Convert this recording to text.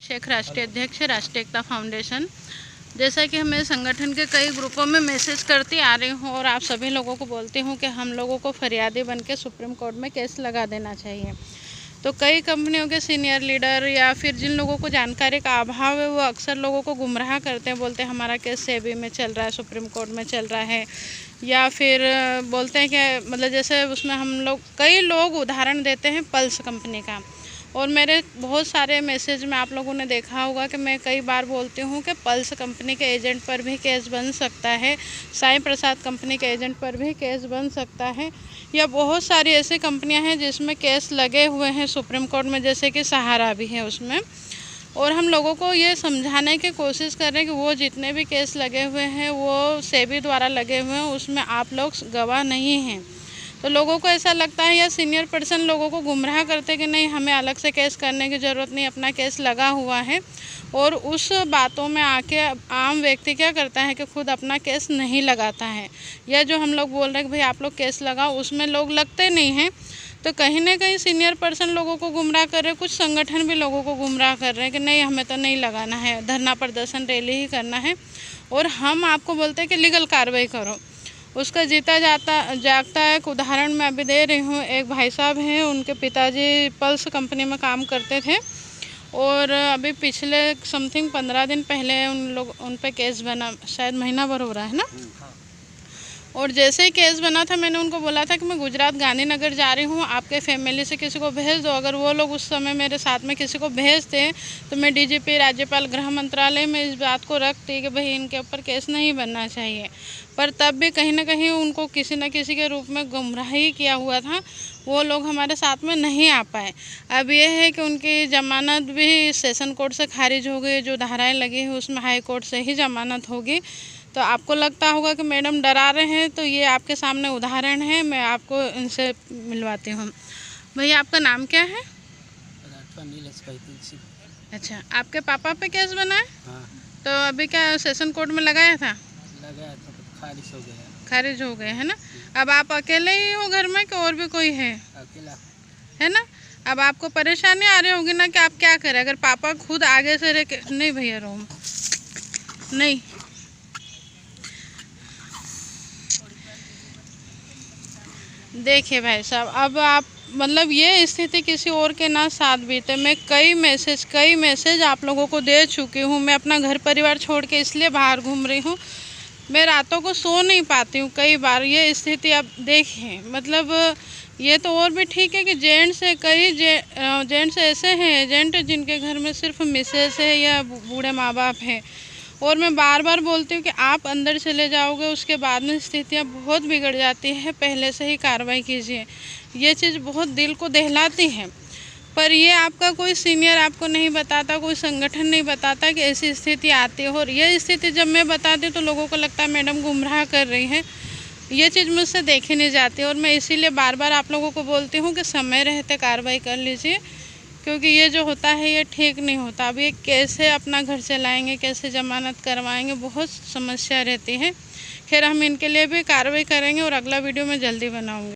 शेख, राष्ट्रीय अध्यक्ष, राष्ट्रीय एकता फाउंडेशन। जैसा कि मैं संगठन के कई ग्रुपों में मैसेज करती आ रही हूँ और आप सभी लोगों को बोलती हूँ कि हम लोगों को फरियादी बन के सुप्रीम कोर्ट में केस लगा देना चाहिए। तो कई कंपनियों के सीनियर लीडर या फिर जिन लोगों को जानकारी का अभाव है वो अक्सर लोगों को गुमराह करते हैं, बोलते हैं हमारा केस सेबी में चल रहा है, सुप्रीम कोर्ट में चल रहा है, या फिर बोलते हैं कि मतलब जैसे उसमें हम लोग कई लोग उदाहरण देते हैं पल्स कंपनी का। और मेरे बहुत सारे मैसेज में आप लोगों ने देखा होगा कि मैं कई बार बोलती हूँ कि पल्स कंपनी के एजेंट पर भी केस बन सकता है, साईं प्रसाद कंपनी के एजेंट पर भी केस बन सकता है, या बहुत सारी ऐसी कंपनियां हैं जिसमें केस लगे हुए हैं सुप्रीम कोर्ट में, जैसे कि सहारा भी है उसमें। और हम लोगों को ये समझाने की कोशिश कर रहे हैं कि वो जितने भी केस लगे हुए हैं वो सेबी द्वारा लगे हुए हैं, उसमें आप लोग गवाह नहीं हैं। तो लोगों को ऐसा लगता है या सीनियर पर्सन लोगों को गुमराह करते कि नहीं हमें अलग से केस करने की ज़रूरत नहीं, अपना केस लगा हुआ है। और उस बातों में आके आम व्यक्ति क्या करता है कि खुद अपना केस नहीं लगाता है, या जो हम लोग बोल रहे हैं कि भाई आप लोग केस लगाओ उसमें लोग लगते नहीं हैं। तो कहीं ना कहीं सीनियर पर्सन लोगों को गुमराह कर रहे हैं, कुछ संगठन भी लोगों को गुमराह कर रहे हैं कि नहीं हमें तो नहीं लगाना है, धरना प्रदर्शन रैली ही करना है। और हम आपको बोलते हैं कि लीगल कार्रवाई करो। उसका जीता जागता एक उदाहरण मैं अभी दे रही हूँ। एक भाई साहब हैं, उनके पिताजी पल्स कंपनी में काम करते थे और अभी पिछले समथिंग 15 दिन पहले उन पे केस बना, शायद महीना भर हो रहा है ना। और जैसे ही केस बना था मैंने उनको बोला था कि मैं गुजरात गांधीनगर जा रही हूँ, आपके फैमिली से किसी को भेज दो। अगर वो लोग उस समय मेरे साथ में किसी को भेजते तो मैं डीजीपी, राज्यपाल, गृह मंत्रालय में इस बात को रखती कि भाई इनके ऊपर केस नहीं बनना चाहिए। पर तब भी कहीं ना कहीं उनको किसी न किसी के रूप में गुमराही किया हुआ था, वो लोग हमारे साथ में नहीं आ पाए। अब ये है कि उनकी जमानत भी सेशन कोर्ट से खारिज हो गई, जो धाराएँ लगी हैं उसमें हाई कोर्ट से ही जमानत होगी। तो आपको लगता होगा कि मैडम डरा रहे हैं, तो ये आपके सामने उदाहरण है, मैं आपको इनसे मिलवाती हूँ। भैया आपका नाम क्या है? अच्छा, आपके पापा पे केस बना है? हाँ। तो अभी क्या सेशन कोर्ट में लगाया था? लगाया था तो खारिज हो गया। खारिज हो गए है ना। अब आप अकेले ही हो घर में कि और भी कोई है? अकेला है ना। अब आपको परेशानी आ रही होगी ना कि आप क्या करें। अगर पापा खुद आगे से रह नहीं भैया रोम नहीं, देखिए भाई साहब, अब आप मतलब ये स्थिति किसी और के ना साथ बीते। मैं कई मैसेज आप लोगों को दे चुकी हूँ। मैं अपना घर परिवार छोड़ के इसलिए बाहर घूम रही हूँ, मैं रातों को सो नहीं पाती हूँ कई बार। ये स्थिति आप देखें, मतलब ये तो और भी ठीक है कि जेंट्स है, कई जेंट्स ऐसे हैं एजेंट जिनके घर में सिर्फ मिसेस है या बूढ़े माँ बाप हैं। और मैं बार बार बोलती हूँ कि आप अंदर चले जाओगे उसके बाद में स्थितियाँ बहुत बिगड़ जाती है, पहले से ही कार्रवाई कीजिए। ये चीज़ बहुत दिल को दहलाती है, पर ये आपका कोई सीनियर आपको नहीं बताता, कोई संगठन नहीं बताता कि ऐसी स्थिति आती है। और ये स्थिति जब मैं बताती हूँ तो लोगों को लगता है मैडम गुमराह कर रही हैं। ये चीज़ मुझसे देखी नहीं जाती और मैं इसीलिए बार बार आप लोगों को बोलती हूँ कि समय रहते कार्रवाई कर लीजिए, क्योंकि ये जो होता है ये ठीक नहीं होता। अब ये कैसे अपना घर चलाएंगे, कैसे जमानत करवाएंगे, बहुत समस्या रहती है। खैर हम इनके लिए भी कार्रवाई करेंगे और अगला वीडियो मैं जल्दी बनाऊंगी।